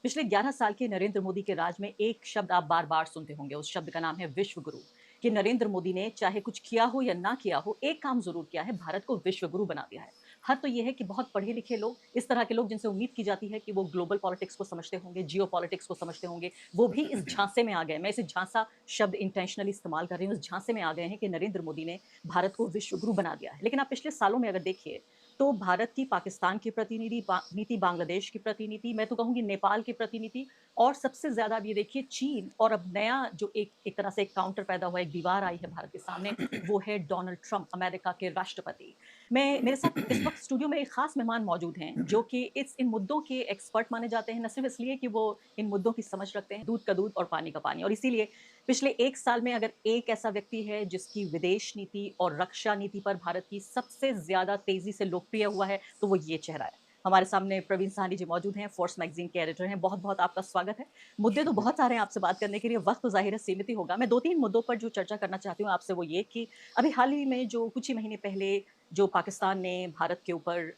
पिछले 11 साल के नरेंद्र मोदी के राज में एक शब्द आप बार-बार सुनते होंगे, उस शब्द का नाम है विश्व गुरु। कि नरेंद्र मोदी ने चाहे कुछ किया हो या ना किया हो, एक काम ज़रूर किया है, भारत को विश्व गुरु बना दिया है। हद तो ये है कि बहुत पढ़े-लिखे लोग, इस तरह के लोग जिनसे उम्मीद की जाती है कि वो ग्लोबल पॉलिटिक्स को समझते होंगे, जियोपॉलिटिक्स को समझते होंगे, वो भी इस झांसे में आ गए। मैं इसे झांसा शब्द इंटेंशनली इस्तेमाल कर रही हूँ, इस झांसे में आ गए हैं कि नरेंद्र मोदी ने भारत को विश्व गुरु बना दिया है। लेकिन आप पिछले सालों में अगर देखिए, तो भारत की पाकिस्तान की प्रतिनिधि नीति, बांग्लादेश की प्रतिनिधि, मैं तो कहूँगी नेपाल की प्रतिनिधि और सबसे ज़्यादा अब ये देखिए चीन और अब नया जो एक एक तरह से एक काउंटर पैदा हुआ, एक दीवार आई है भारत के सामने, वो है डोनाल्ड ट्रम्प, अमेरिका के राष्ट्रपति। मैं मेरे साथ इस वक़्त स्टूडियो में एक ख़ास मेहमान मौजूद हैं, जो कि इन मुद्दों के एक्सपर्ट माने जाते हैं, न सिर्फ़ इसलिए कि वो इन मुद्दों की समझ रखते हैं, दूध का दूध और पानी का पानी। और इसीलिए पिछले 1 साल में अगर एक ऐसा व्यक्ति है जिसकी विदेश नीति और रक्षा नीति पर भारत की सबसे ज़्यादा तेज़ी से लोकप्रिय हुआ है, तो वो ये चेहरा है। हमारे सामने प्रवीण साहनी जी मौजूद हैं, फोर्स मैगज़ीन के एडिटर हैं। बहुत-बहुत आपका स्वागत है। मुद्दे तो शुक्रिया। बहुत सारे हैं आपसे बात करने के लिए, वक़्त तो ज़ाहिर है सीमित ही होगा। मैं 2-3 मुद्दों पर जो चर्चा करना चाहती हूँ आपसे वो ये कि अभी हाल ही में जो कुछ ही महीने पहले जो पाकिस्तान ने भारत के ऊपर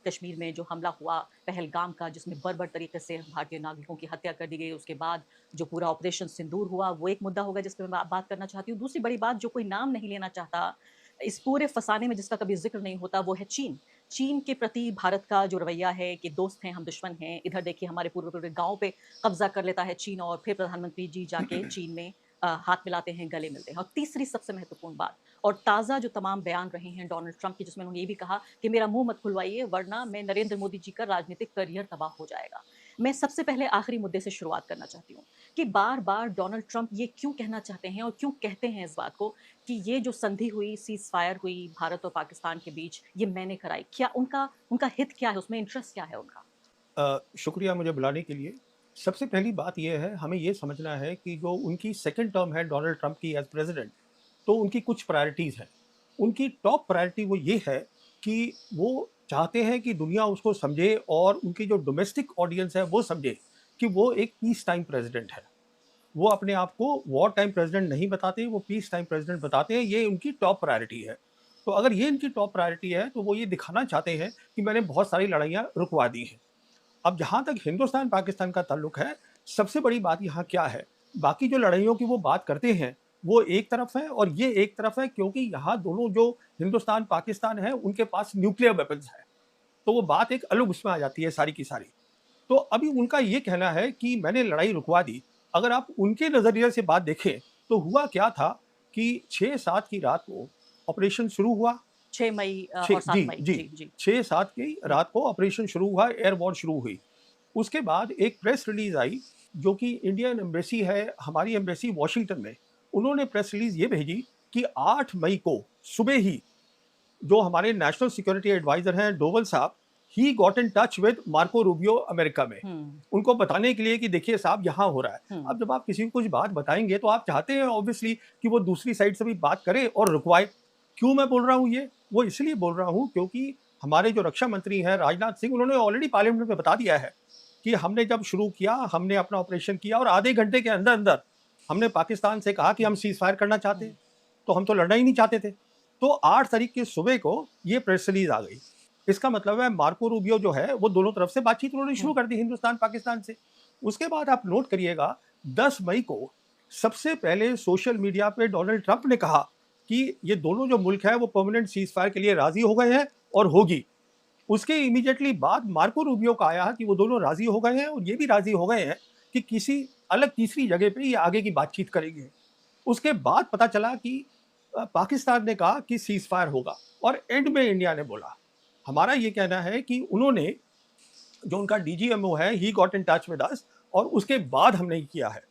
कश्मीर में जो हमला हुआ पहलगाम का, जिसमें बर्बर तरीके से भारतीय नागरिकों की हत्या कर दी गई, उसके बाद जो पूरा ऑपरेशन सिंदूर हुआ, वो एक मुद्दा होगा जिस पे मैं बात करना चाहती हूँ। दूसरी बड़ी बात जो कोई नाम नहीं लेना चाहता, इस पूरे फसाने में जिसका कभी ज़िक्र नहीं होता, वो है चीन। चीन के प्रति भारत का जो रवैया है कि दोस्त हैं, हम दुश्मन हैं। इधर देखिए हमारे पूरे-पूरे गाँव पे कब्ज़ा कर लेता है चीन और फिर प्रधानमंत्री जी जाके चीन में हाथ मिलाते हैं, गले मिलते हैं। और तीसरी सबसे महत्वपूर्ण बात और ताज़ा जो तमाम बयान रहे हैं डोनाल्ड ट्रम्प के, जिसमें उन्होंने ये भी कहा कि मेरा मुँह मत खुलवाइए वरना मैं नरेंद्र मोदी जी का राजनीतिक करियर तबाह हो जाएगा। मैं सबसे पहले आखिरी मुद्दे से शुरुआत करना चाहती हूँ कि बार-बार डोनाल्ड ट्रम्प ये क्यों कहना चाहते हैं और क्यों कहते हैं इस बात को कि ये जो संधि हुई, सीज़फायर हुई भारत और पाकिस्तान के बीच, ये मैंने कराई। क्या उनका उनका हित क्या है उसमें, इंटरेस्ट क्या है उनका? शुक्रिया मुझे बुलाने के लिए। सबसे पहली बात ये है, हमें ये समझना है कि जो उनकी सेकंड टर्म है डोनाल्ड ट्रंप की एज़ प्रेज़िडेंट, तो उनकी कुछ प्रायोरिटीज़ हैं। उनकी टॉप प्रायोरिटी वो ये है कि वो चाहते हैं कि दुनिया उसको समझे और उनकी जो डोमेस्टिक ऑडियंस है वो समझे कि वो एक पीस टाइम प्रेज़िडेंट है। वो अपने आप को वॉर टाइम प्रेज़िडेंट नहीं बताते, वो पीस टाइम प्रेज़िडेंट बताते हैं, ये उनकी टॉप प्रायोरिटी है। तो अगर ये इनकी टॉप प्रायोरिटी है, तो वो ये दिखाना चाहते हैं कि मैंने बहुत सारी लड़ाइयाँ रुकवा दी हैं। अब जहाँ तक हिंदुस्तान-पाकिस्तान का ताल्लुक है, सबसे बड़ी बात यहाँ क्या है? बाकी जो लड़ाइयों की वो बात करते हैं, वो एक तरफ है और ये एक तरफ है क्योंकि यहाँ दोनों जो हिंदुस्तान-पाकिस्तान है, उनके पास न्यूक्लियर वेपन्स है। तो वो बात एक अलग उसमें आ जाती है सारी की सारी। तो अभी उनका ये कहना है कि मैंने लड़ाई रुकवा दी। अगर आप उनके नज़रिए से बात देखें, तो हुआ क्या था कि 6-7 की रात को ऑपरेशन शुरू हुआ। 6 मई 6 और 7 जी, मई। जी। जी, जी। 6-7 की हुँ, रात को ऑपरेशन शुरू हुआ, एयर वॉर शुरू हुई। उसके बाद एक प्रेस रिलीज़ आई, जो कि इंडियन एम्बेसी है, हमारी एम्बेसी वाशिंगटन में, उन्होंने प्रेस रिलीज़ ये भेजी कि 8 मई को सुबह ही जो हमारे नेशनल सिक्योरिटी एडवाइज़र हैं डोवल साहब, he got in touch with Marco Rubio America में। हुँ, उनको बताने के लिए कि देखिए साहब यहाँ हो रहा है। हुँ, अब जब आप किसी को कुछ बात बताएँगे तो आप चाहते हैं ऑब्वियसली कि वो दूसरी साइड से भी बात करे और रुकवाए। क्यों मैं बोल रहा हूँ ये? वो इसलिए बोल रहा हूँ क्योंकि हमारे जो रक्षा मंत्री हैं राजनाथ सिंह, उन्होंने ऑलरेडी पार्लियामेंट में बता दिया है कि हमने जब शुरू किया, हमने अपना ऑपरेशन किया और आधे घंटे के अंदर-अंदर हमने पाकिस्तान से कहा कि हम सीज़ फायर करना चाहते हुँ, हैं। तो हम तो लड़ना ही नहीं चाहते थे। तो 8 तारीख की सुबह को ये प्रेस रिलीज़ आ गई। इसका मतलब है मार्को रूबियो जो है वो दोनों तरफ से बातचीत उन्होंने शुरू हुँ, कर दी हिंदुस्तान-पाकिस्तान से। उसके बाद आप नोट करिएगा 10 मई को सबसे पहले सोशल मीडिया पे डोनाल्ड ट्रंप ने कहा कि ये दोनों जो मुल्क हैं वो परमानेंट सीज़ फायर के लिए राज़ी हो गए हैं और होगी। उसके इमीडिएटली बाद मार्को रूबियो का आया कि वो दोनों राज़ी हो गए हैं और ये भी राज़ी हो गए हैं कि किसी अलग तीसरी जगह पे ये आगे की बातचीत करेंगे। उसके बाद पता चला कि पाकिस्तान ने कहा कि सीज़ फायर होगा और एंड में इंडिया ने बोला। हमारा ये कहना है कि उन्होंने जो उनका डीजीएमओ है he got in touch with us और उसके बाद हमने किया है।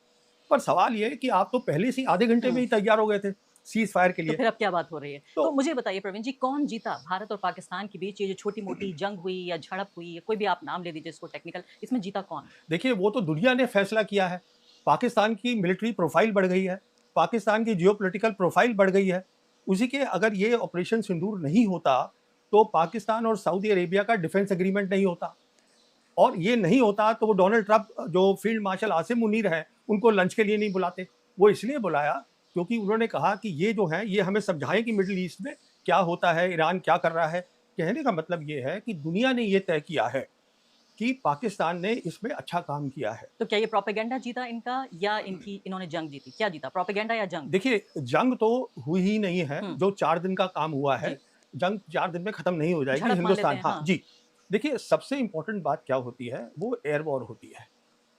पर सवाल ये है कि आप तो पहले से ही आधे घंटे में हुँ। ही तैयार हो गए थे सीज़ फायर के तो लिए। फिर अब क्या बात हो रही है? तो तो मुझे बताइए प्रवीण जी, कौन जीता भारत और पाकिस्तान के बीच? ये जो छोटी-मोटी जंग हुई या झड़प हुई या कोई भी आप नाम ले दीजिए इसको टेक्निकल, इसमें जीता कौन? देखिए वो तो दुनिया ने फैसला किया है। पाकिस्तान की मिलिट्री प्रोफ़ाइल बढ़ गई है, पाकिस्तान की जियोपॉलिटिकल प्रोफ़ाइल बढ़ गई है। उसी के अगर ये ऑपरेशन सिंदूर नहीं होता, तो पाकिस्तान और सऊदी अरेबिया का डिफेंस एग्रीमेंट नहीं होता और ये नहीं होता तो वो डोनाल्ड ट्रंप जो फील्ड मार्शल आसिम मुनीर हैं, उनको लंच के लिए नहीं बुलाते। वो इसलिए बुलाया क्योंकि उन्होंने कहा कि ये जो हैं, ये हमें समझाएँ कि मिडल ईस्ट में क्या होता है, ईरान क्या कर रहा है। कहने का मतलब ये है कि दुनिया ने ये तय किया है कि पाकिस्तान ने इसमें अच्छा काम किया है। तो क्या ये प्रोपेगेंडा जीता इनका या इन्होंने जंग जीती? क्या जीता, प्रोपेगेंडा या जंग? देखिए, जंग तो हुई ही नहीं है, हुँ, जो 4 दिन का काम हुआ है, जी, जंग 4 दिन में खत्म नहीं हो जाएगी। झड़प मान लेते हिंदुस्तान हैं, हाँ, हाँ। जी। देखिए, सबसे इम्पोर्टेंट बात क्या होती है, वो एयर वॉर होती है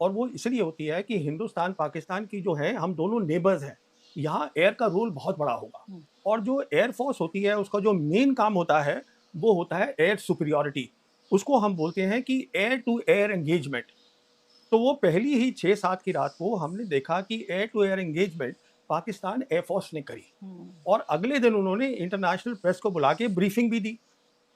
और वो इसलिए होती है कि हिंदुस्तान, पाकिस्तान की जो है, हम दोनों नेबर्स हैं। यहाँ एयर का रोल बहुत बड़ा होगा हुँ, और जो एयर फोर्स होती है, उसका जो मेन काम होता है, वो होता है एयर सुपीरियॉरिटी। उसको हम बोलते हैं कि एयर टू एयर एंगेजमेंट। तो वो पहली ही 6-7 की रात को हमने देखा कि air to air engagement Pakistan air force ने करी हुँ। और अगले दिन उन्होंने इंटरनेशनल प्रेस को बुला के ब्रीफिंग भी दी।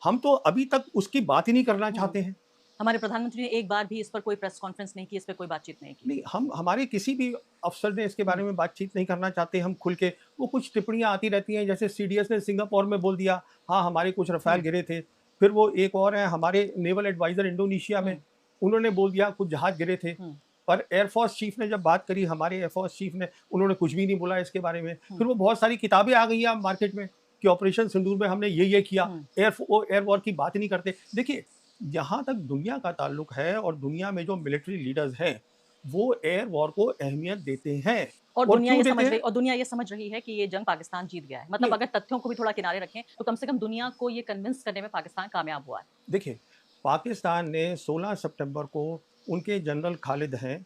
हम तो अभी तक उसकी बात ही नहीं करना हुँ। चाहते हैं। हमारे प्रधानमंत्री ने एक बार भी इस पर कोई प्रेस कॉन्फ्रेंस नहीं की, इस पे कोई बातचीत नहीं की। नहीं, हम हमारे किसी भी अफ़सर ने इसके हुँ, बारे में बातचीत नहीं करना चाहते हम खुल के। वो कुछ टिप्पणियाँ आती रहती हैं, जैसे सीडीएस ने सिंगापुर में बोल दिया, हाँ, हमारे कुछ रफ़ाल हुँ, गिरे थे। फिर वो एक और हैं हमारे नेवल एडवाइज़र इंडोनेशिया में, हुँ, उन्होंने बोल दिया कुछ जहाज़ गिरे थे। हुँ, पर एयर फ़ोर्स चीफ़ ने जब बात करी, हमारे एयर फ़ोर्स चीफ़ ने, उन्होंने कुछ भी नहीं बोला इसके बारे में। हुँ, फिर वो बहुत सारी किताबें आ गई हैं अब मार्केट में कि ऑपरेशन सिंदूर में हमने ये किया, हुँ। एयर वॉर की बात ही नहीं करते। देखिए, जहाँ तक दुनिया का ताल्लुक है और दुनिया में जो मिलिट्री लीडर्स हैं, वो एयर वॉर को अहमियत देते हैं। और क्यों देते हैं? और दुनिया ये समझ रही है कि ये जंग पाकिस्तान जीत गया है। मतलब नहीं, अगर तथ्यों को भी थोड़ा किनारे रखें, तो कम से कम दुनिया को ये कन्विंस करने में पाकिस्तान कामयाब हुआ है। देखिए, पाकिस्तान ने 16 सितंबर को, उनके जनरल खालिद हैं,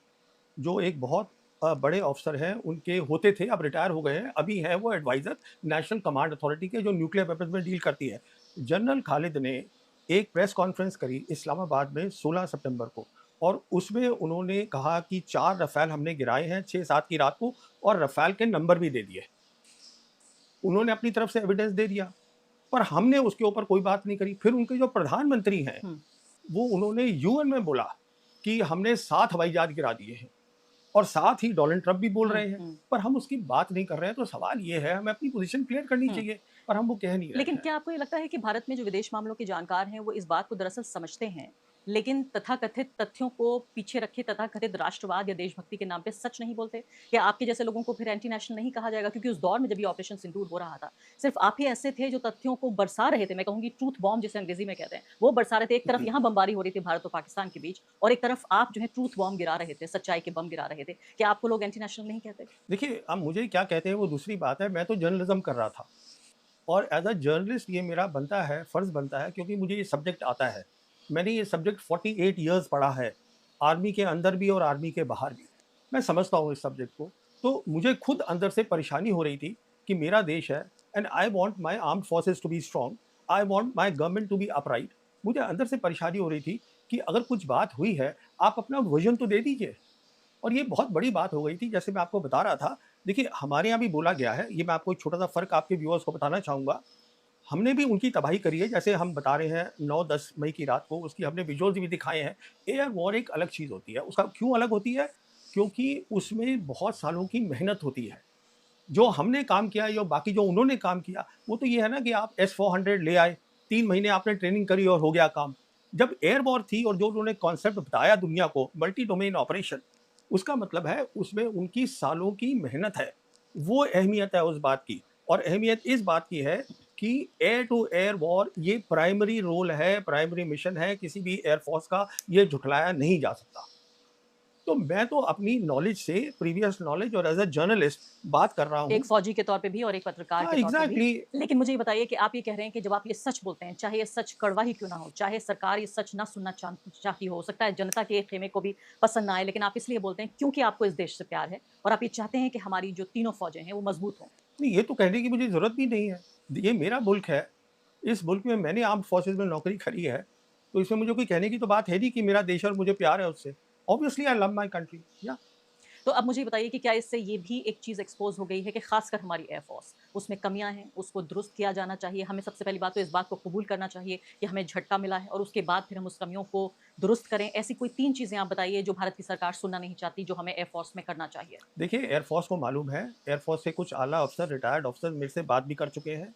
जो एक बहुत बड़े ऑफिसर हैं, उनके होते थे, अब रिटायर हो गए हैं, अभी हैं वो एडवाइज़र नेशनल कमांड अथॉरिटी के, जो न्यूक्लियर वेपन्स में डील करती है। जनरल खालिद ने एक प्रेस कॉन्फ्रेंस करी इस्लामाबाद में 16 सितंबर को और उसमें उन्होंने कहा कि 4 रफ़ाल हमने गिराए हैं 6-7 की रात को और रफ़ाल के नंबर भी दे दिए। उन्होंने अपनी तरफ से एविडेंस दे दिया, पर हमने उसके ऊपर कोई बात नहीं करी। फिर उनके जो प्रधानमंत्री हैं, हुँ, वो उन्होंने यूएन में बोला कि हमने 7 हवाई जहाज गिरा दिए हैं और साथ ही डोनाल्ड ट्रंप भी बोल हुँ, रहे हैं, हुँ, पर हम उसकी बात नहीं कर रहे हैं। तो सवाल ये है, हमें अपनी पोज़ीशन क्लियर करनी हुँ। चाहिए, पर हम वो कह नहीं रहे लेकिन हैं। क्या आपको ये लगता है कि भारत में जो विदेश मामलों के जानकार हैं, वो इस बात को दरअसल समझते हैं, लेकिन तथाकथित तथ्यों को पीछे रखे तथाकथित राष्ट्रवाद या देशभक्ति के नाम पे सच नहीं बोलते? क्या आपके जैसे लोगों को फिर एंटी नेशनल नहीं कहा जाएगा? क्योंकि उस दौर में जब ये ऑपरेशन सिंदूर हो रहा था, सिर्फ आप ही ऐसे थे जो तथ्यों को बरसा रहे थे, मैं कहूँगी ट्रूथ बॉम्ब जिसे अंग्रेज़ी में कहते हैं, वो बरसा रहे थे। एक तरफ यहाँ बमबारी हो रही थी भारत और पाकिस्तान के बीच और एक तरफ आप जो है ट्रूथ बॉम्ब गिरा रहे थे, सच्चाई के बम गिरा रहे थे। क्या आपको लोग एंटी नेशनल नहीं कहते? देखिए, अब मुझे क्या कहते हैं वो दूसरी बात है, मैं तो जर्नलिज़्म कर रहा था और एज़ अ जर्नलिस्ट ये मेरा बनता है, फ़र्ज़ बनता है, क्योंकि मुझे ये सब्जेक्ट आता है। मैंने ये सब्जेक्ट 48 इयर्स पढ़ा है, आर्मी के अंदर भी और आर्मी के बाहर भी। मैं समझता हूँ इस सब्जेक्ट को। तो मुझे खुद अंदर से परेशानी हो रही थी कि मेरा देश है and I want my armed forces to be strong, I want my government to be upright. मुझे अंदर से परेशानी हो रही थी कि अगर कुछ बात हुई है, आप अपना वर्ज़न तो दे दीजिए। और ये बहुत बड़ी बात हो गई थी, जैसे मैं आपको बता रहा था। देखिए, हमारे यहाँ भी बोला गया है, ये मैं आपको एक छोटा-सा फ़र्क आपके व्यूअर्स को बताना चाहूँगा। हमने भी उनकी तबाही करी है, जैसे हम बता रहे हैं 9-10 मई की रात को, उसकी हमने विजुअल्स भी दिखाए हैं। एयर वॉर एक अलग चीज़ होती है, उसका क्यों अलग होती है? क्योंकि उसमें बहुत सालों की मेहनत होती है। जो हमने काम किया या बाकी जो उन्होंने काम किया, वो तो ये है ना कि आप एस-400 ले आए, 3 महीने आपने ट्रेनिंग करी और हो गया काम। जब एयर वॉर थी और जो उन्होंने कॉन्सेप्ट बताया दुनिया को, मल्टी डोमेन ऑपरेशन, उसका मतलब है उसमें उनकी सालों की मेहनत है। वो अहमियत है उस बात की और अहमियत इस बात की है कि एयर टू एयर वॉर ये प्राइमरी रोल है, प्राइमरी मिशन है किसी भी एयर फोर्स का, ये झुठलाया नहीं जा सकता। तो मैं तो अपनी नॉलेज से, प्रीवियस नॉलेज और एज़ अ जर्नलिस्ट बात कर रहा हूँ। एक फौजी के तौर पे भी और एक पत्रकार हाँ, के तौर पे भी। एग्ज़ैक्टली। लेकिन मुझे ये बताइए कि आप ये कह रहे हैं कि जब आप ये सच बोलते हैं, चाहे ये सच कड़वा ही क्यों ना हो, चाहे सरकार ये सच ना सुनना चाहती हो सकता है जनता के खेमे को भी पसंद ना आए, लेकिन आप इसलिए बोलते हैं क्योंकि आपको इस देश से प्यार है और आप ये चाहते हैं कि हमारी जो तीनों फ़ौजें हैं, वो मज़बूत हों। नहीं, ये तो कहने की मुझे ज़रूरत भी नहीं है। ये मेरा मुल्क है, इस मुल्क में मैंने आर्म्ड फोर्सेस में नौकरी करी है, तो इसमें मुझे कोई कहने की तो बात है नहीं कि मेरा देश और मुझे प्यार है उससे। Obviously I love my country. या तो अब मुझे बताइए कि क्या इससे ये भी एक चीज़ एक्सपोज़ हो गई है कि ख़ासकर हमारी एयर फ़ोर्स, उसमें कमियाँ हैं, उसको दुरुस्त किया जाना चाहिए। हमें सबसे पहली बात तो इस बात को कबूल करना चाहिए कि हमें झटका मिला है और उसके बाद फिर हम उस कमियों को दुरुस्त करें। ऐसी कोई 3 चीज़ें आप बताइए जो भारत की सरकार सुनना नहीं चाहती, जो हमें एयर फ़ोर्स में करना चाहिए? देखिए, एयर फोर्स को मालूम है, एयर फोर्स के कुछ आला अफ़सर, रिटायर्ड अफ़सर मेरे से बात भी कर चुके हैं।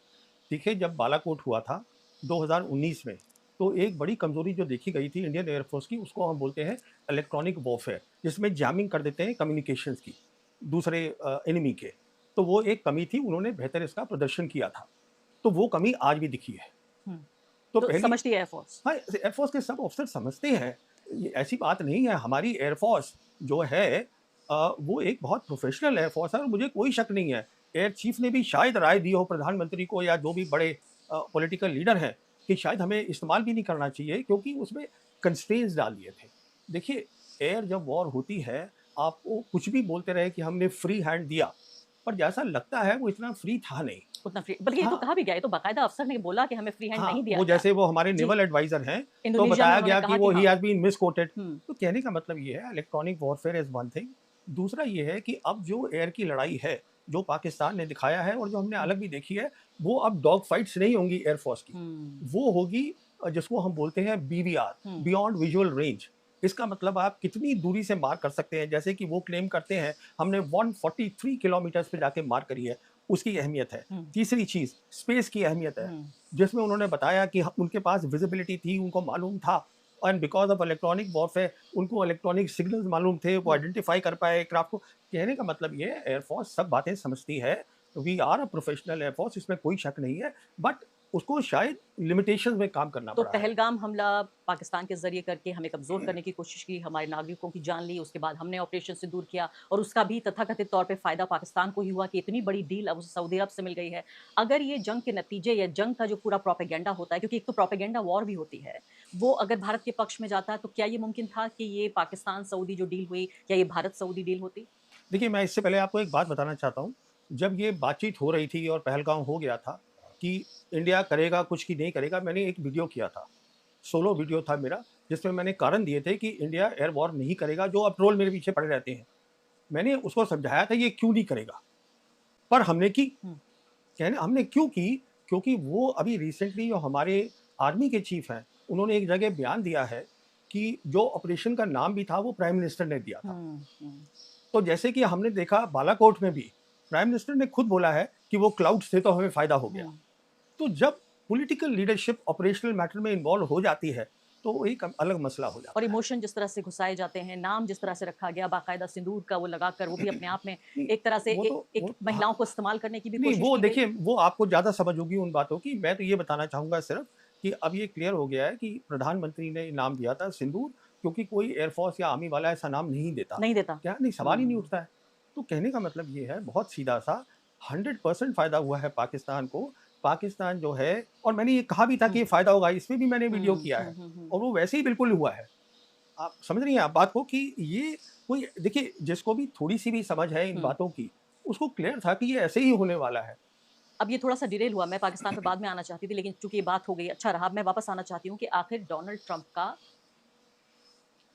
देखिए, जब बालाकोट हुआ था 2019 में, तो एक बड़ी कमज़ोरी जो देखी गई थी इंडियन एयर फोर्स की, उसको हम बोलते हैं इलेक्ट्रॉनिक वॉरफेयर, जिसमें जैमिंग कर देते हैं कम्युनिकेशंस की, दूसरे एनिमी के। तो वो एक कमी थी, उन्होंने बेहतर इसका प्रदर्शन किया था। तो वो कमी आज भी दिखी है। हुँ, तो तो पहली समझती है एयर फ़ोर्स। हाँ, एयर फोर्स के सब अफ़सर समझते हैं। ये ऐसी बात नहीं है, हमारी एयरफोर्स जो है वो एक बहुत प्रोफेशनल एयरफोर्स है और मुझे कोई शक नहीं है एयर चीफ ने भी शायद राय दी हो प्रधानमंत्री को या जो भी बड़े पॉलिटिकल लीडर हैं कि शायद हमें इस्तेमाल भी नहीं करना चाहिए क्योंकि उसमें कंस्ट्रेंट्स डाल दिए थे। देखिए, एयर जब वॉर होती है, आप वो कुछ भी बोलते रहे कि हमने फ्री हैंड दिया, पर जैसा लगता है वो इतना फ्री था नहीं। उतना फ्री, बल्कि ये तो हाँ, कहा भी गया, ये तो बाकायदा अफसर ने बोला कि हमें फ्री हैंड हाँ, नहीं दिया वो गया। जैसे वो हमारे जी, नेवल एडवाइज़र हैं, तो इंडोनेशिया में बताया उन्होंने गया कहा कि कि वो ही हाँ। Has been misquoted. हुँ, तो कहने का मतलब ये है electronic warfare is one thing. दूसरा ये है कि अब जो एयर की लड़ाई है, जो पाकिस्तान ने दिखाया है और जो हमने हुँ, अलग भी देखी है, वो अब डॉग फाइट्स नहीं होंगी एयर फोर्स की। हुँ, वो होगी जिसको हम बोलते हैं बीवीआर, हुँ, बियॉन्ड विजुअल रेंज। इसका मतलब आप कितनी दूरी से मार कर सकते हैं, जैसे कि वो क्लेम करते हैं हमने 143 किलोमीटर्स पे जाके मार करी है, उसकी अहमियत है। हुँ, तीसरी चीज़ स्पेस की अहमियत है, हुँ, जिसमें उन्होंने बताया कि उनके पास विजिबिलिटी थी, उनको मालूम था and because of electronic warfare उनको इलेक्ट्रॉनिक सिग्नल्स मालूम थे, वो हुँ। आइडेंटिफाई कर पाए क्राफ्ट को। कहने का मतलब ये है एयरफोर्स सब बातें समझती है। We are a professional air force, इसमें कोई शक नहीं है, बट उसको शायद लिमिटेशंस में काम करना तो पड़ा है। पहलगाम हमला पाकिस्तान के ज़रिए करके हमें कमज़ोर करने की कोशिश की, हमारे नागरिकों की जान ली, उसके बाद हमने ऑपरेशन सिंदूर किया और उसका भी तथाकथित तौर पे फ़ायदा पाकिस्तान को ही हुआ कि इतनी बड़ी डील अब उसे सऊदी अरब से मिल गई है। अगर ये जंग के नतीजे या जंग का जो पूरा प्रोपेगेंडा होता है, क्योंकि एक तो प्रोपेगेंडा वॉर भी होती है, वो अगर भारत के पक्ष में जाता है, तो क्या ये मुमकिन था कि ये पाकिस्तान-सऊदी जो डील हुई, क्या ये भारत-सऊदी डील होती? देखिए, मैं इससे पहले आपको एक बात बताना चाहता हूँ। जब ये बातचीत हो रही थी और पहलगाम हो गया था कि इंडिया करेगा कुछ कि नहीं करेगा, मैंने एक वीडियो किया था। सोलो वीडियो था मेरा, जिसमें मैंने कारण दिए थे कि इंडिया एयर वॉर नहीं करेगा, जो अब ट्रोल मेरे पीछे पड़े रहते हैं। मैंने उसको समझाया था ये क्यों नहीं करेगा, पर हमने की। हुँ, कहने हमने क्यों की? क्योंकि वो अभी रिसेंटली जो हमारे आर्मी के चीफ हैं, उन्होंने एक जगह बयान दिया है कि जो ऑपरेशन का नाम भी था, वो प्राइम मिनिस्टर ने दिया था। हुँ, हुँ, तो जैसे कि हमने देखा बालाकोट में भी, प्राइम मिनिस्टर ने खुद बोला है कि वो क्लाउड्स थे तो हमें फ़ायदा हो गया। हुँ। तो जब पॉलिटिकल लीडरशिप ऑपरेशनल मैटर में इन्वॉल्व हो जाती है, तो एक अलग मसला हो और जाता है। इमोशन जिस तरह से घुसाए जाते हैं, नाम जिस तरह से रखा गया, बाकायदा सिंदूर का वो लगाकर, वो भी अपने आप में नहीं, एक तरह से वो तो एक वो हाँ, महिलाओं को इस्तेमाल करने की भी नहीं कोशिश वो की गई। देखिए वो आपको ज़्यादा समझ होगी उन बातों की। मैं तो ये बताना चाहूँगा सिर्फ़ कि अब ये क्लियर हो गया है कि प्रधानमंत्री ने नाम दिया था सिंदूर, क्योंकि कोई एयरफ़ोर्स या आर्मी वाला ऐसा नाम नहीं देता। नहीं देता। क्या नहीं, सवाल ही नहीं हुँ, उठता है। तो कहने का मतलब ये है बहुत सीधा-सा 100% फ़ायदा हुआ है पाकिस्तान को। पाकिस्तान जो है और मैंने ये कहा भी था कि हुँ, ये फ़ायदा होगा, इसमें भी मैंने वीडियो हुँ, किया हुँ, है हुँ, हुँ, और वो वैसे ही बिल्कुल हुआ है। आप समझ रही हैं आप बात को कि ये कोई देखिए जिसको भी थोड़ी-सी भी समझ है इन हुँ। बातों की, उसको क्लियर था कि ये ऐसे ही होने वाला है। अब ये थोड़ा-सा डिरेल हुआ, मैं पाकिस्तान पे बाद में आना चाहती थी, लेकिन चूँकि ये बात हो गई, अच्छा रहा। अब मैं वापस आना चाहती हूँ कि आखिर डोनाल्ड ट्रंप का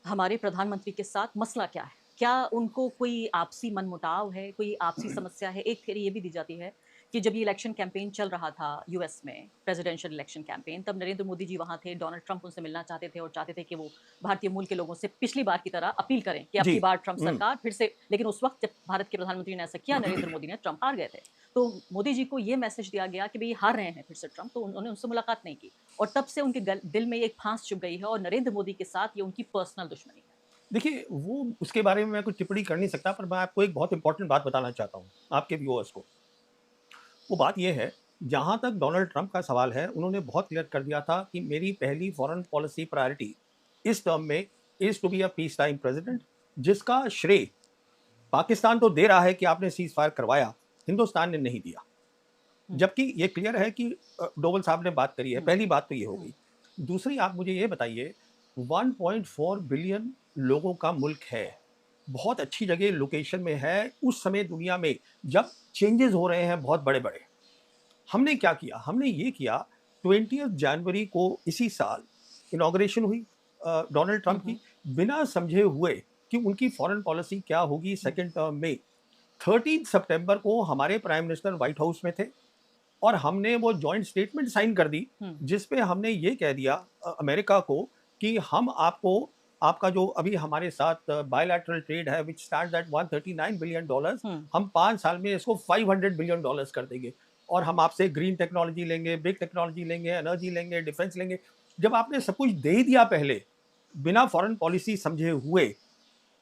हमारे प्रधानमंत्री के साथ मसला क्या है? क्या उनको कोई आपसी मनमुटाव है, कोई आपसी समस्या है? एक थियरी ये भी दी जाती है कि जब ये इलेक्शन कैंपेन चल रहा था यूएस में, प्रेसिडेंशियल इलेक्शन कैंपेन, तब नरेंद्र मोदी जी वहाँ थे, डोनाल्ड ट्रंप उनसे मिलना चाहते थे और चाहते थे कि वो भारतीय मूल के लोगों से पिछली बार की तरह अपील करें कि अब जी। की बार ट्रंप हुँ। सरकार फिर से, लेकिन उस वक़्त जब भारत के प्रधानमंत्री ने ऐसा किया, नरेंद्र मोदी ने, ट्रंप हार गए थे। तो मोदी जी को ये मैसेज दिया गया कि भई हार रहे हैं फिर से ट्रंप, तो उन्होंने उनसे मुलाकात नहीं की और तब से उनके दिल में एक फांस चुभ गई है और नरेंद्र मोदी के साथ ये उनकी पर्सनल दुश्मनी है। देखिए, वो उसके बारे में मैं कुछ टिप्पणी कर नहीं सकता, पर मैं आपको एक बहुत इम्पोर्टेंट बात बताना चाहता हूँ, आपके व्यूअर्स को। वो बात ये है, जहाँ तक डोनाल्ड ट्रंप का सवाल है, उन्होंने बहुत क्लियर कर दिया था कि मेरी पहली फ़ॉरेन पॉलिसी प्रायोरिटी इस टर्म में is to be a peace time president, जिसका श्रेय पाकिस्तान तो दे रहा है कि आपने सीज़ फायर करवाया, हिंदुस्तान ने नहीं दिया। हुँ, जबकि ये क्लियर है कि डोवल साहब ने बात करी है, हुँ, पहली बात तो ये हो हुँ, गई। दूसरी आप मुझे ये बताइए, 1.4 बिलियन लोगों का मुल्क है, बहुत अच्छी जगह लोकेशन में है, उस समय दुनिया में जब चेंजेज़ हो रहे हैं बहुत बड़े-बड़े। हमने क्या किया? हमने ये किया 20th जनवरी को इसी साल इनॉग्रेशन हुई डोनाल्ड हुँ, ट्रंप की, हुँ, बिना समझे हुए कि उनकी फॉरेन पॉलिसी क्या होगी हुँ, सेकंड टर्म में। 13 सितंबर को हमारे प्राइम मिनिस्टर व्हाइट हाउस में थे और हमने वो जॉइंट स्टेटमेंट साइन कर दी, हुँ, जिसपे हमने ये कह दिया अमेरिका को कि हम आपको आपका जो अभी हमारे साथ बायलैटरल ट्रेड है which stands at 139 billion dollars, um, हम 5 साल में इसको 500 बिलियन डॉलर्स कर देंगे और हम आपसे ग्रीन टेक्नोलॉजी लेंगे, बिग टेक्नोलॉजी लेंगे, एनर्जी लेंगे, डिफेंस लेंगे। जब आपने सब कुछ दे ही दिया पहले, बिना फॉरेन पॉलिसी समझे हुए,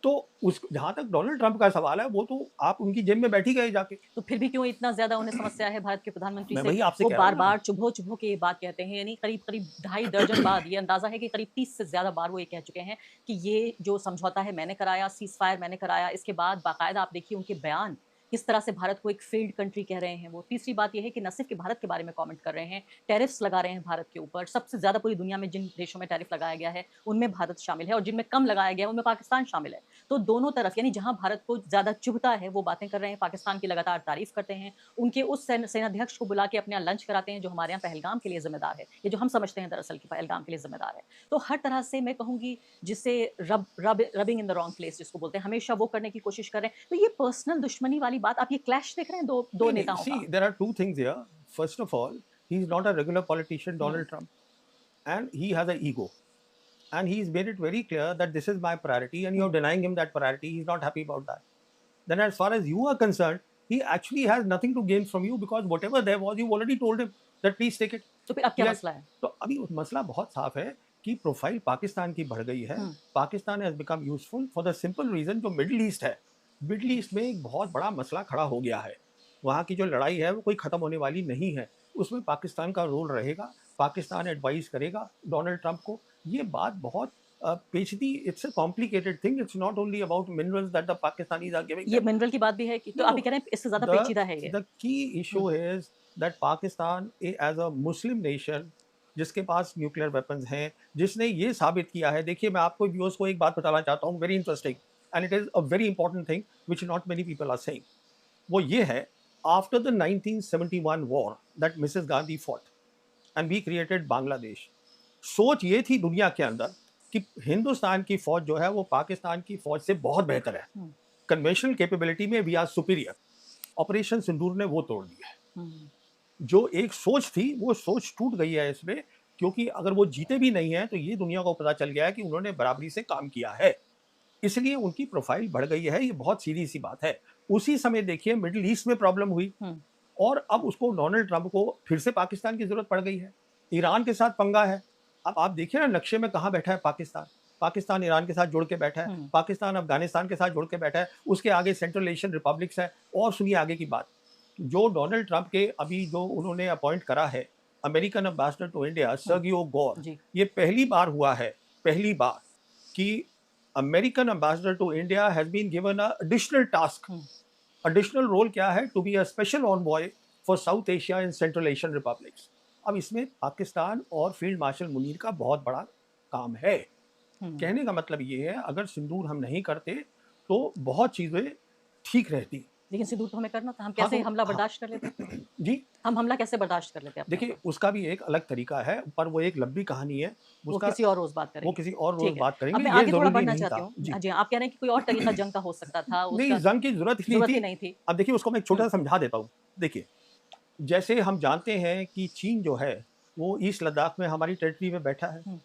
तो उस जहाँ तक डोनाल्ड ट्रंप का सवाल है, वो तो आप उनकी जेब में बैठ ही गए जाके। तो फिर भी क्यों इतना ज़्यादा उन्हें समस्या है भारत के प्रधानमंत्री मैं से? वही आपसे वो कह रहा हूँ ना। बार-बार चुभो-चुभो के ये बात कहते हैं, यानी करीब-करीब ढाई दर्जन बार, ये अंदाज़ा है कि करीब 30 से ज़्यादा बार वो ये कह चुके हैं कि ये जो समझौता है मैंने कराया, सीज़फायर मैंने कराया। इसके बाद बाकायदा आप देखिए उनके बयान, किस तरह से भारत को एक फेल्ड कंट्री कह रहे हैं वो। तीसरी बात ये है कि न सिर्फ कि भारत के बारे में कमेंट कर रहे हैं, टैरिफ्स लगा रहे हैं भारत के ऊपर। सबसे ज़्यादा पूरी दुनिया में जिन देशों में टैरिफ लगाया गया है, उनमें भारत शामिल है और जिनमें कम लगाया गया है, उनमें पाकिस्तान शामिल है। तो दोनों तरफ यानी जहाँ भारत को ज़्यादा चुभता है, वो बातें कर रहे हैं, पाकिस्तान की लगातार तारीफ़ करते हैं। उनके उस सेनाध्यक्ष को बुला के अपने यहाँ लंच कराते हैं, जो हमारे यहाँ पहलगाम के लिए ज़िम्मेदार है, ये जो हम समझते हैं दरअसल कि पहलगाम के लिए ज़िम्मेदार है। तो हर तरह से मैं कहूँगी जिसे rubbing in the wrong place जिसको बोलते हैं, हमेशा वो करने की कोशिश कर रहे हैं। तो ये पर्सनल दुश्मनी वाली बात, आप ये क्लैश देख रहे हैं 2 नहीं, नहीं, नेताओं सी का? There are 2 things here. First of all, he is not a regular politician हुँ, Donald Trump, and he has a ego, and he's made it very clear that this is my priority and hmm. you're denying him that priority. He's not happy about that. Then as far as you are concerned, he actually has nothing to gain from you because whatever there was, you already told him that please take it. तो फिर अब क्या He had, मसला है? तो अभी मसला बहुत साफ है कि प्रोफाइल पाकिस्तान की बढ़ गई है। Um, Pakistan has become useful for the simple reason, जो मिडिल ईस्ट है, मिडिल ईस्ट में एक बहुत बड़ा मसला खड़ा हो गया है। वहाँ की जो लड़ाई है वो कोई ख़त्म होने वाली नहीं है, उसमें पाकिस्तान का रोल रहेगा। पाकिस्तान एडवाइस करेगा डोनाल्ड ट्रंप को। ये बात बहुत पेचीदी, it's a complicated thing, it's not only about minerals that the Pakistanis are giving ये देम। मिनरल की बात भी है कि तो नो, आप ये कह रहे हैं इससे ज़्यादा the पेचीदा है ये? the key hmm, issue is that Pakistan as a Muslim nation, जिसके पास न्यूक्लियर वेपन्स हैं, जिसने ये साबित किया है। देखिए, मैं आपको व्यूअर्स को एक बात बताना चाहता हूँ, very interesting, and it is a very important thing which not many people are saying. वो ये है, after the 1971 war that Mrs Gandhi fought and we created Bangladesh, सोच ये थी दुनिया के अंदर कि हिंदुस्तान की फौज जो है वो पाकिस्तान की फौज से बहुत बेहतर है, हुँ, कन्वेंशनल कैपेबिलिटी में वी आर सुपीरियर। ऑपरेशन सिंदूर ने वो तोड़ दिया है। हुँ, जो एक सोच थी, वो सोच टूट गई है इसमें, क्योंकि अगर वो जीते भी नहीं हैं तो ये दुनिया को पता चल गया है कि उन्होंने बराबरी से काम किया है, इसलिए उनकी प्रोफाइल बढ़ गई है। ये बहुत सीधी सी बात है। उसी समय देखिए मिडिल ईस्ट में प्रॉब्लम हुई, हुँ, और अब उसको डोनाल्ड ट्रंप को फिर से पाकिस्तान की जरूरत पड़ गई है। ईरान के साथ पंगा है। अब आप देखिए ना नक्शे में कहाँ बैठा है पाकिस्तान। पाकिस्तान ईरान के साथ जुड़ के बैठा है, हुँ। पाकिस्तान अफगानिस्तान के साथ जुड़ के बैठा है, उसके आगे सेंट्रल एशियन रिपब्लिक्स है। और सुनिए आगे की बात, जो डोनाल्ड ट्रंप के अभी जो उन्होंने अपॉइंट करा है American ambassador to India, Sergio Gor, ji. ये पहली बार हुआ है, पहली बार कि American ambassador to India has been given a additional task. Um, additional role क्या है? To be a special envoy for South Asia and Central Asian republics. अब इसमें पाकिस्तान और फील्ड मार्शल मुनीर का बहुत बड़ा काम है। हुँ। कहने का मतलब ये है, अगर सिंदूर हम नहीं करते तो बहुत चीज़ें ठीक रहती। लेकिन सिंदूर तो हमें करना था, हम हाँ, कैसे तो हमला हाँ, बर्दाश्त कर लेते? जी, हम हमला कैसे बर्दाश्त कर लेते अपने देखिए ऊपर? उसका भी एक अलग तरीका है, पर वो एक लंबी कहानी है। वो उसका किसी और रोज़ बात वो करेंगे। किसी और रोज़ ठीक है। बात अब करेंगे, मैं ये आगे थोड़ा ज़रूरी बढ़ना नहीं चाहती था। हूँ। जी। हाँ जी, आप कह रहे हैं कि कोई और तरीका जंग का हो सकता था, नहीं, उसका जंग की ज़रूरत ही नहीं ज़रूरत ही थी। नहीं थी। अब देखिए उसको मैं एक हुँ, छोटा-सा समझा देता हूँ। देखिए, जैसे हम जानते हैं कि चीन जो है, वो ईस्ट लद्दाख में हमारी टेरिटरी में बैठा है, हुँ,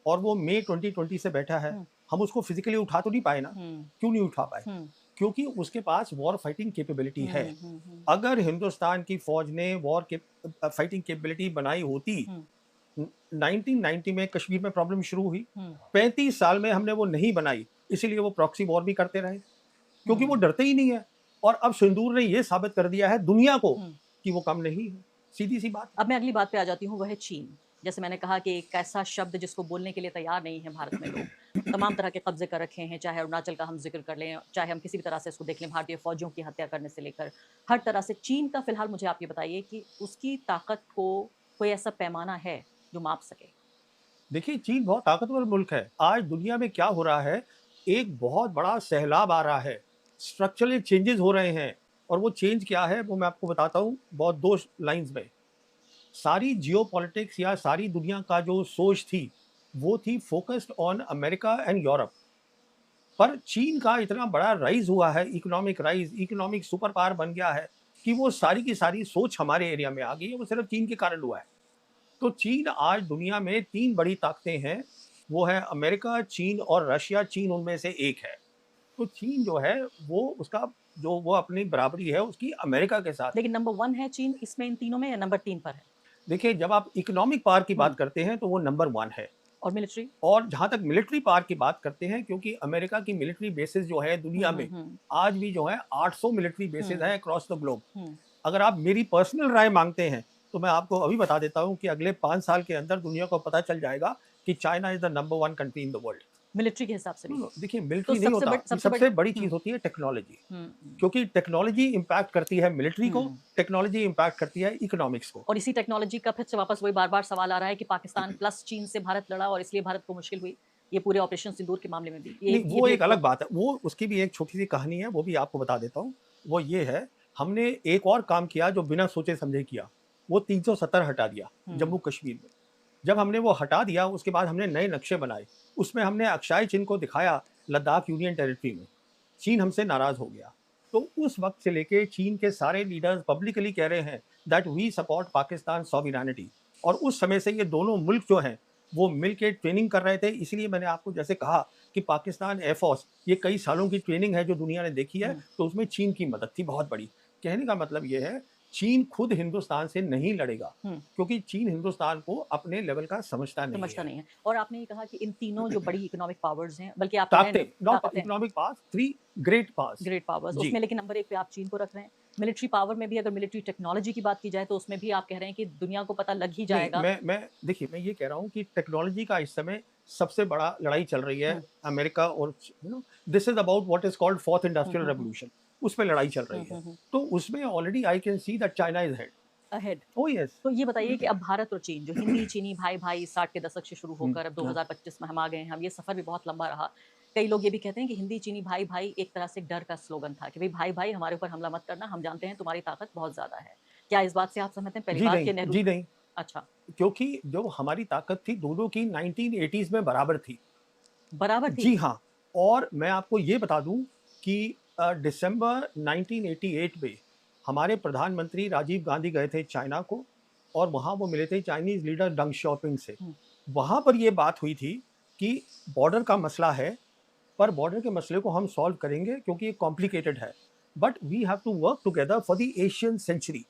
और वो मई 2020 से बैठा है। हुँ, हम उसको फिज़िकली उठा तो नहीं पाए ना? हुँ, क्यों नहीं उठा पाए? हुँ, क्योंकि उसके पास वॉर फाइटिंग कैपेबिलिटी है। हुँ, हुँ, हुँ, अगर हिंदुस्तान की फ़ौज ने वॉर के फाइटिंग कैपेबिलिटी बनाई होती, हुँ, 1990 में कश्मीर में प्रॉब्लम शुरू हुई, हुँ, 35 साल में हमने वो नहीं बनाई, इसीलिए वो प्रॉक्सी वॉर भी करते रहे, क्योंकि वो हुँ, डरते ही नहीं है। और अब सिंदूर ने ये साबित कर दिया है दुनिया को हुँ। कि वो कम नहीं है। सीधी-सी बात है। अब मैं अगली बात पे आ जाती हूँ, वो है चीन। जैसे मैंने कहा कि एक ऐसा शब्द जिसको बोलने के लिए तैयार नहीं है भारत में लोग। तमाम तरह के कब्ज़े कर रखे हैं, चाहे अरुणाचल का हम ज़िक्र कर लें, चाहे हम किसी भी तरह से इसको देख लें, भारतीय फ़ौजियों की हत्या करने से लेकर, हर तरह से चीन का फ़िलहाल मुझे आप ये बताइए कि उसकी ताकत को कोई ऐसा पैमाना है, जो माप सके? देखिए, चीन बहुत ताकतवर मुल्क है। आज दुनिया में क्या हो रहा है, एक बहुत बड़ा सैलाब आ रहा है, स्ट्रक्चरल चेंजेज़ हो रहे हैं, और वो चेंज क्या है, वो मैं आपको बताता हूँ बहुत 2 लाइन्स में। सारी जियोपॉलिटिक्स या सारी दुनिया का जो सोच थी, वो थी focused on America and Europe. पर चीन का इतना बड़ा राइज़ हुआ है, economic rise, economic super power बन गया है कि वो सारी की सारी सोच हमारे एरिया में आ गई है, वो सिर्फ़ चीन के कारण हुआ है। तो चीन आज दुनिया में 3 बड़ी ताकतें हैं, वो है अमेरिका, चीन और रशिया। चीन उनमें से एक है। तो चीन जो है, वो उसका जो वो अपनी बराबरी है उसकी अमेरिका के साथ है। लेकिन नंबर 1 है चीन इसमें इन तीनों में या नंबर 3 पर है? देखिए, जब आप इकोनॉमिक पावर की हुँ, बात करते हैं तो वो नंबर 1 है, और मिलिट्री? और जहाँ तक मिलिट्री पावर की बात करते हैं, क्योंकि अमेरिका की मिलिट्री बेसिस जो है दुनिया में आज भी जो है 800 मिलिट्री बेसिस है अक्रॉस द ग्लोब। अगर आप मेरी पर्सनल राय मांगते हैं तो मैं आपको अभी बता देता हूँ कि अगले 5 साल के अंदर दुनिया को पता चल जाएगा कि China is the number 1 country in the world. Military के हिसाब से भी? देखिए तो मिलिट्री नहीं होता, सबसे बड़ी चीज होती है टेक्नोलॉजी, क्योंकि टेक्नोलॉजी इम्पैक्ट करती है मिलिट्री को, टेक्नोलॉजी इम्पैक्ट करती है इकोनॉमिक्स को। और इसी टेक्नोलॉजी का फिर से वापस वही बार-बार सवाल आ रहा है कि पाकिस्तान प्लस चीन से भारत लड़ा और इसलिए भारत को मुश्किल हुई। ये पूरे ऑपरेशन सिंदूर के मामले में भी नहीं, वो एक अलग बात है, वो उसकी भी एक छोटी सी कहानी है, वो भी आपको बता देता हूँ। वो ये है, हमने एक और काम किया जो बिना सोचे समझे किया, वो 370 हटा दिया जम्मू कश्मीर में। जब हमने वो हटा दिया उसके बाद हमने नए नक्शे बनाए, उसमें हमने अक्षाय चिन्ह को दिखाया लद्दाख यूनियन टेरिटरी में। चीन हमसे नाराज हो गया। तो उस वक्त से लेके चीन के सारे लीडर्स पब्लिकली कह रहे हैं that we support Pakistan sovereignty, और उस समय से ये दोनों मुल्क जो हैं वो मिल के ट्रेनिंग कर रहे थे। इसलिए मैंने आपको जैसे कहा कि पाकिस्तान एयरफोर्स ये कई सालों की ट्रेनिंग है जो दुनिया ने देखी है, तो उसमें चीन की मदद थी बहुत बड़ी। कहने का मतलब ये है, चीन खुद हिंदुस्तान से नहीं लड़ेगा, क्योंकि चीन हिंदुस्तान को अपने लेवल का समझता नहीं है। और आपने ये कहा कि इन तीनों जो बड़ी इकोनॉमिक पावर्स हैं, बल्कि आप इकोनॉमिक पावर्स, 3 ग्रेट पावर्स, उसमें लेकिन नंबर 1 पे आप चीन को रख रहे हैं। मिलिट्री पावर में भी अगर मिलिट्री टेक्नोलॉजी की बात की जाए तो उसमें भी आप कह रहे हैं कि दुनिया को पता लग ही जाएगा। देखिए मैं ये कह रहा हूँ कि टेक्नोलॉजी का इस समय सबसे बड़ा लड़ाई चल रही है अमेरिका और this is about what is called fourth industrial revolution, उसमें लड़ाई चल रही है। तो उसमें already I can see that China is ahead. Oh yes. तो ये बताइए कि अब भारत और चीन जो हिंदी चीनी भाई भाई 60 के दशक से शुरू होकर अब 2025 में हम आ गए हैं, हम ये सफर भी बहुत लंबा रहा। कई लोग ये भी कहते हैं कि हिंदी चीनी भाई भाई एक तरह से डर का स्लोगन था कि भाई भाई भाई हमारे ऊपर हमला मत करना, हम जानते हैं तुम्हारी ताकत बहुत ज्यादा है। क्या इस बात से आप सहमत हैं? पहली बात कि नेहरू जी नहीं। अच्छा, क्योंकि जो हमारी ताकत थी दोनों की 1980s में बराबर थी। बराबर थी? जी हाँ। और मैं आपको ये बता दूं कि दिसंबर 1988 में हमारे प्रधानमंत्री राजीव गांधी गए थे चाइना को, और वहाँ वो मिले थे चाइनीज लीडर डंग शाओपिंग से। वहाँ पर ये बात हुई थी कि बॉर्डर का मसला है, पर बॉर्डर के मसले को हम सॉल्व करेंगे क्योंकि ये कॉम्प्लिकेटेड है, but we have to work together for the Asian century.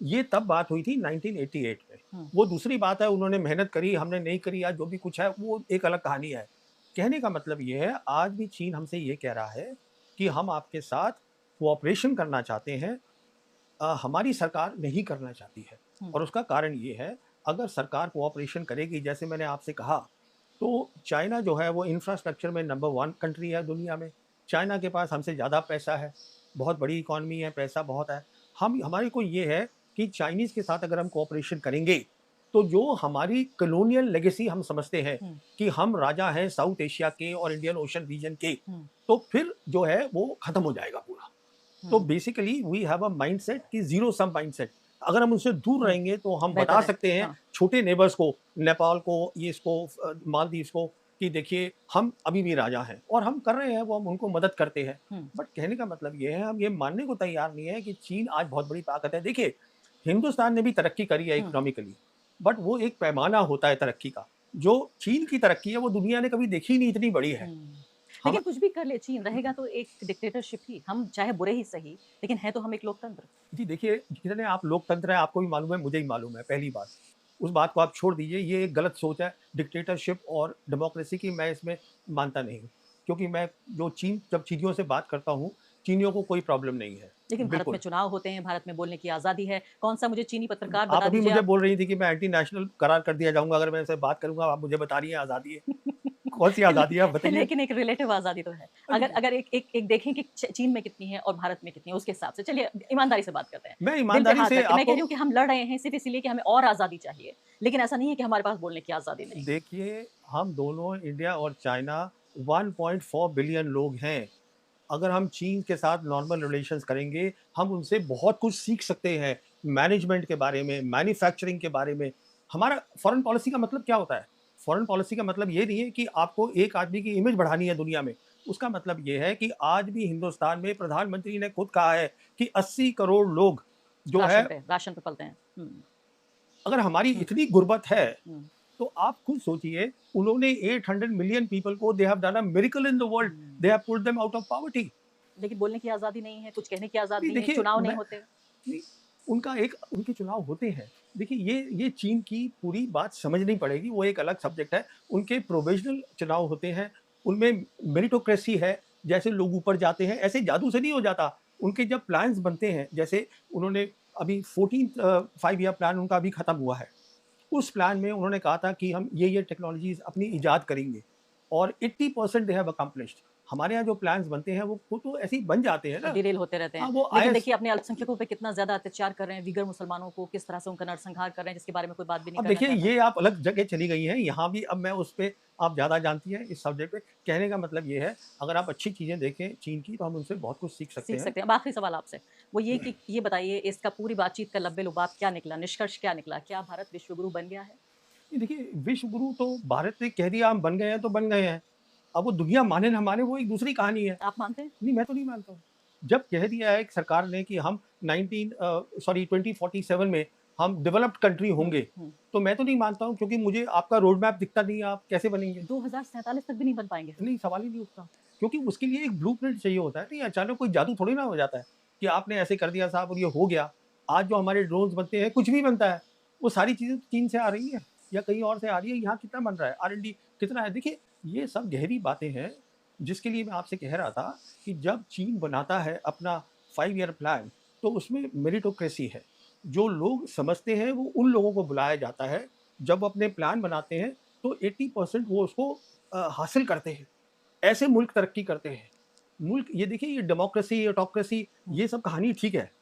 ये तब बात हुई थी 1988 में। वो दूसरी बात है, उन्होंने मेहनत करी, हमने नहीं करी, या जो भी कुछ है वो एक अलग कहानी है। कहने का मतलब ये है, आज भी चीन हमसे ये कह रहा है कि हम आपके साथ कोऑपरेशन करना चाहते हैं, हमारी सरकार नहीं करना चाहती है। और उसका कारण ये है, अगर सरकार कोऑपरेशन करेगी, जैसे मैंने आपसे कहा, तो चाइना जो है वो इंफ्रास्ट्रक्चर में नंबर 1 कंट्री है दुनिया में। चाइना के पास हमसे ज़्यादा पैसा है, बहुत बड़ी इकॉनमी है, पैसा बहुत है। हमारे को ये है कि चाइनीज़ के साथ अगर हम कोऑपरेशन करेंगे तो जो हमारी कॉलोनियल लेगेसी हम समझते हैं कि हम राजा हैं साउथ एशिया के और इंडियन ओशन रीजन के, तो फिर जो है वो खत्म हो जाएगा पूरा। तो basically we have a mindset कि जीरो सम माइंडसेट। अगर हम उनसे दूर रहेंगे तो हम बता सकते हैं छोटे नेबर्स को, नेपाल को, ये इसको, मालदीव्स को, कि देखिए हम अभी भी राजा हैं और हम कर रहे हैं, वो हम उनको मदद करते हैं। बट कहने का मतलब ये है, हम ये मानने को तैयार नहीं है कि चीन आज बहुत बड़ी ताकत है। देखिए हिंदुस्तान ने भी तरक्की करी है इकोनॉमिकली, बट वो एक पैमाना होता है तरक्की का। जो चीन की तरक्की है वो दुनिया ने कभी देखी नहीं, इतनी बड़ी है। लेकिन कुछ भी कर ले चीन, रहेगा तो एक डिक्टेटरशिप ही, हम चाहे बुरे ही सही, लेकिन है तो हम एक लोकतंत्र। जी देखिए, जितने आप लोकतंत्र है आपको भी मालूम है, मुझे ही मालूम है। पहली बात, उस बात को आप छोड़ दीजिए, ये एक गलत सोच है डिक्टेटरशिप और डेमोक्रेसी की। मैं इसमें मानता नहीं हूँ, क्योंकि मैं जो जब चीनियों से बात करता हूँ, चीनियों को कोई प्रॉब्लम नहीं है। लेकिन भारत में चुनाव होते हैं, भारत में बोलने की आजादी है। कौन सा मुझे चीनी पत्रकार बता दीजिए। आप अभी मुझे बोल रही थी कि मैं एंटी नेशनल करार कर दिया जाऊंगा अगर मैं ऐसे बात करूंगा, आप मुझे बता रही है आजादी है। कौन सी आजादी है बताइए? लेकिन एक रिलेटिव आजादी तो है। अगर एक देखें कि चीन में कितनी है और भारत में कितनी है, उसके हिसाब से चलिए ईमानदारी से बात करते हैं। मैं ईमानदारी से मैं कह रही हूँ कि हम लड़ रहे हैं सिर्फ इसलिए कि हमें और आजादी चाहिए, लेकिन ऐसा नहीं है कि हमारे पास बोलने की आजादी नहीं। देखिए, हम दोनों, इंडिया और चाइना, 1.4 बिलियन लोग हैं। अगर हम चीन के साथ नॉर्मल रिलेशंस करेंगे, हम उनसे बहुत कुछ सीख सकते हैं, मैनेजमेंट के बारे में, मैन्युफैक्चरिंग के बारे में। हमारा फॉरेन पॉलिसी का मतलब क्या होता है? फॉरेन पॉलिसी का मतलब ये नहीं है कि आपको एक आदमी की इमेज बढ़ानी है दुनिया में। उसका मतलब ये है कि आज भी हिंदुस्तान में प्रधानमंत्री ने खुद कहा है कि 80 करोड़ लोग जो राशन पे पलते हैं। अगर हमारी इतनी गुर्बत है तो आप खुद सोचिए, उन्होंने 800 मिलियन पीपल को, they have done a miracle in the world, they have put them out of poverty. लेकिन बोलने की आजादी नहीं है, कुछ कहने की आजादी नहीं है, चुनाव नहीं होते। उनका एक उनके चुनाव होते हैं। देखिए ये चीन की पूरी बात समझनी पड़ेगी, वो एक अलग सब्जेक्ट है। उनके प्रोविज़नल चुनाव होते हैं, उनमें मेरिटोक्रेसी है, जैसे लोग ऊपर जाते हैं, ऐसे जादू से नहीं हो जाता। उनके जब प्लान्स बनते हैं, जैसे उन्होंने अभी 14th 5 ईयर प्लान उनका अभी खत्म हुआ है। उस प्लान में उन्होंने कहा था कि हम ये टेक्नोलॉजीज़ अपनी इजाद करेंगे और 80% दे हैव अकम्प्लिश्ड। हमारे यहाँ जो प्लान्स बनते हैं वो तो ऐसे ही बन जाते हैं ना। डिरेल होते रहते हैं। हाँ, वो लेकिन आईएस देखिए अपने अल्पसंख्यकों पे कितना ज़्यादा अत्याचार कर रहे हैं, वीगर मुसलमानों को किस तरह से उनका नरसंहार कर रहे हैं, जिसके बारे में कोई बात भी नहीं अब करना देखिए चाहता। ये आप अलग जगह चली गई हैं, यहाँ भी अब मैं उस पे आप ज़्यादा जानती हैं इस सब्जेक्ट पे। कहने का मतलब ये है, अगर आप अच्छी चीज़ें देखें चीन की, तो हम उनसे बहुत कुछ सीख सकते सीख हैं। सकते हैं। अब आखिरी सवाल आपसे, वो ये कि ये बताइए इसका पूरी बातचीत का लब्बे-लुबाब क्या निकला, निष्कर्ष क्या निकला? क्या भारत विश्व गुरु बन गया है? ये देखिए विश्व गुरु तो भारत ने कह दिया हम बन गए हैं तो बन गए हैं। अब वो दुनिया माने ना माने वो एक दूसरी कहानी है। आप मानते हैं? नहीं, मैं तो नहीं मानता हूँ। जब कह दिया है एक सरकार ने कि हम 2047 में हम डेवलप्ड कंट्री हुँ, होंगे, हुँ। तो मैं तो नहीं मानता हूँ, क्योंकि मुझे आपका रोड मैप दिखता नहीं है, आप कैसे बनेंगे? 2047 तक भी नहीं बन पाएँगे? नहीं, सवाल ही नहीं उठता। क्योंकि उसके लिए एक ब्लूप्रिंट चाहिए होता है। नहीं, अचानक कोई जादू थोड़ी ना हो जाता है कि आपने ऐसे कर दिया साहब और ये हो गया। आज जो हमारे ड्रोन्स बनते हैं, कुछ भी बनता है, वो सारी चीज़ें तो चीन से आ रही हैं या कहीं और से आ रही है। यहाँ कितना बन रहा है? R&D कितना है? देखिए, ये सब गहरी बातें हैं, जिसके लिए मैं आपसे कह रहा था कि जब चीन बनाता है अपना 5 ईयर प्लान, तो उसमें मेरिटोक्रेसी है। जो लोग समझते हैं, वो उन लोगों को बुलाया जाता है। जब वो अपने प्लान बनाते हैं, तो 80% वो उसको हासिल करते हैं। ऐसे मुल्क तरक्की करते हैं। मुल्क ये देखिए, ये डेमोक्रेसी, ऑटोक्रेसी, हुँ। ये सब कहानी ठीक है।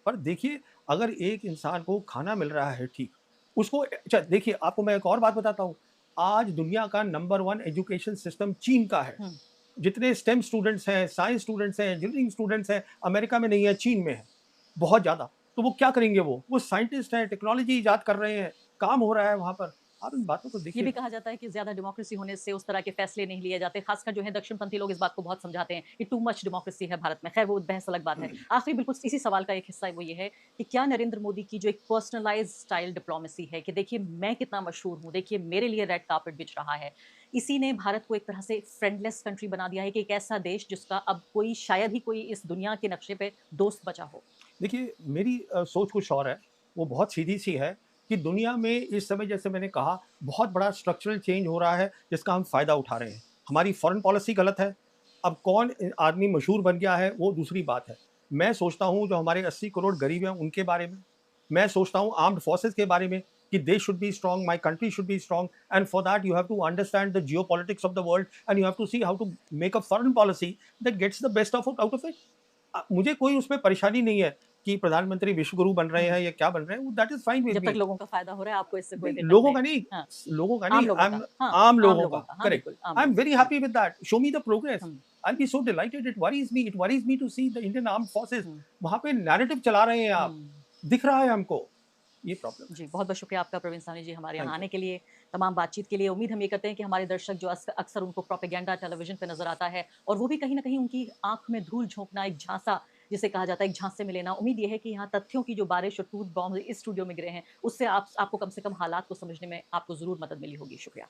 पर देखिए, अगर एक इंसान को खाना मिल रहा है ठीक, उसको अच्छा देखिए, आपको मैं एक और बात बताता हूँ। आज दुनिया का नंबर 1 एजुकेशन सिस्टम चीन का है। हुँ। जितने स्टेम स्टूडेंट्स हैं, साइंस स्टूडेंट्स हैं, इंजीनियरिंग स्टूडेंट्स हैं, अमेरिका में नहीं है, चीन में है, बहुत ज़्यादा। तो वो क्या करेंगे वो? वो साइंटिस्ट हैं, टेक्नोलॉजी इजाद कर रहे हैं, काम हो रहा है वहाँ पर। आप इन बातों को ये देखिए भी ना। कहा जाता है कि ज़्यादा डेमोक्रेसी होने से उस तरह के फैसले नहीं लिए जाते। ख़ासकर जो है दक्षिणपंथी लोग इस बात को बहुत समझाते हैं कि टू मच डेमोक्रेसी है भारत में। ख़ैर वो बहस अलग बात है। आख़िरी बिल्कुल इसी सवाल का एक हिस्सा वो ये है कि क्या नरेंद्र मोदी की जो एक पर्सनलाइज़्ड स्टाइल डिप्लोमेसी है कि देखिए मैं कितना मशहूर हूँ, देखिए मेरे लिए रेड कार्पेट बिछ रहा है। इसी ने भारत को एक तरह से फ्रेंडलेस कंट्री बना दिया है कि एक ऐसा देश जिसका अब कोई शायद ही कोई इस दुनिया के नक्शे पे दोस्त बचा हो। देखिए, मेरी सोच कुछ और है, वो बहुत सीधी-सी है कि दुनिया में इस समय, जैसे मैंने कहा, बहुत बड़ा स्ट्रक्चरल चेंज हो रहा है, जिसका हम फ़ायदा उठा रहे हैं। हमारी फ़ॉरेन पॉलिसी गलत है, अब कौन आदमी मशहूर बन गया है, वो दूसरी बात है। मैं सोचता हूँ, जो हमारे 80 करोड़ गरीब हैं, उनके बारे में। मैं सोचता हूँ आर्म्ड फोर्सेस के बारे में कि they should be strong, my country should be strong, and for that you have to understand the geopolitics of the world, and you have to see how to make a foreign policy that gets the best of out of it. मुझे कोई उसमें परेशानी नहीं है कि प्रधानमंत्री विश्व गुरु बन रहे हुँ। हैं या क्या बन रहे हैं, दैट इज़ फाइन विद जब तक मी। लोगों का फ़ायदा हो रहा है आपको इससे कोई नहीं, दिक्कत नहीं। हाँ, लोगों का नहीं, आम लोगों आई का। एम हाँ, आम आम लोगों लोगों का, का। हाँ, करेक्ट। बिल्कुल, आम आई एम लोगों वेरी का। हाँ। Happy with that, show me the progress. Um, I will be so delighted, it worries me to see the Indian armed forces, um, वहाँ पे नैरेटिव चला रहे हैं आप, हुँ। दिख रहा है हमको, ये प्रॉब्लम है। जी, बहुत-बहुत शुक्रिया आपका प्रवीण साहनी जी हमारे यहाँ थैंक यू। आने के लिए, तमाम बातचीत के लिए। उम्मीद हम ये करते हैं कि हमारे दर्शक जो अक्सर उनको प्रोपेगेंडा टेलीविज़न पे नज़र आता है और वो भी कहीं न कहीं उनकी आँख में धूल झोंकना, एक झांसा जिसे कहा जाता है, एक झांसे में लेना। उम्मीद ये है कि यहाँ तथ्यों की जो बारिश और ट्रूथ बॉम्ब इस स्टूडियो में गिरे हैं, उससे आपको कम से कम हालात को समझने में आपको ज़रूर मदद मिली होगी। शुक्रिया।